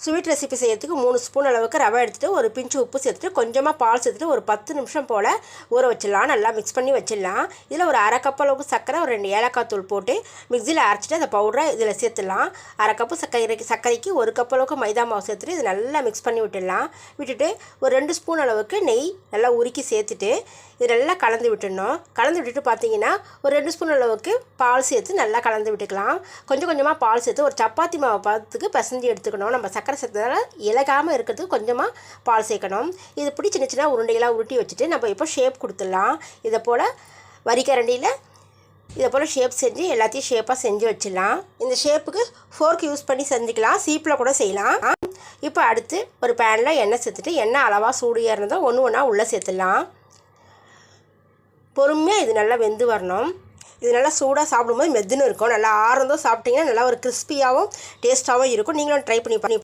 Sweet recipe செய்யறதுக்கு 3 spoon அளவுக்கு ரவை எடுத்துகிட்டு ஒரு பிஞ்சு உப்பு சேர்த்துட்டு கொஞ்சமாக பால் சேர்த்துட்டு ஒரு 10 நிமிஷம் போல் ஊற வச்சிடலாம். நல்லா மிக்ஸ் பண்ணி வச்சிடலாம். இதில் ஒரு அரை கப் அளவுக்கு சர்க்கரை, ஒரு 2 ஏலக்காய் தூள் போட்டு மிக்சியில் அரைச்சிட்டு அந்த பவுடரை இதில் சேர்த்துடலாம். அரை கப்பு சர்க்கரைக்கு 1 கப் அளவுக்கு மைதா மாவு சேர்த்துட்டு இது நல்லா மிக்ஸ் பண்ணி விட்டுடலாம். விட்டுட்டு ஒரு 2 ஸ்பூன் அளவுக்கு நெய் நல்லா உருக்கி சேர்த்துட்டு இது நல்லா கலந்து விட்டுடணும். கலந்து விட்டுட்டு பார்த்தீங்கன்னா ஒரு 2 ஸ்பூன் அளவுக்கு பால் சேர்த்து நல்லா கலந்து விட்டுக்கலாம். கொஞ்சம் கொஞ்சமாக பால் சேர்த்து ஒரு சப்பாத்தி மாவு பதத்துக்கு பிசைஞ்சு எடுத்துக்கணும். நம்ம சர்க்கரை சேர்த்ததால இலகாமல் இருக்கிறதுக்கு கொஞ்சமாக பால் சேர்க்கணும். இது இப்படி சின்ன சின்ன உருண்டைகளாக உருட்டி வச்சுட்டு நம்ம இப்போ ஷேப் கொடுத்துடலாம். இதை போல் வரிக்கரண்டியில் இதை போல் ஷேப் செஞ்சு எல்லாத்தையும் ஷேப்பாக செஞ்சு வச்சிடலாம். இந்த ஷேப்புக்கு ஃபோர்க் யூஸ் பண்ணி செஞ்சுக்கலாம். சீப்பில் கூட செய்யலாம். இப்போ அடுத்து ஒரு பேனில் எண்ணெய் சேர்த்துட்டு எண்ணெய் அளவாக சூடு ஏறினதோ ஒன்று ஒன்றா உள்ளே சேர்த்துடலாம். பொறுமையாக இது நல்லா வெந்து வரணும். இது நல்லா சூடாக சாப்பிடும்போது மெத்துன்னு இருக்கும். நல்லா ஆறந்தோ சாப்பிட்டிங்கன்னா நல்லா ஒரு கிறிஸ்பியாகவும் டேஸ்ட்டாகவும் இருக்கும். நீங்களும் ட்ரை பண்ணி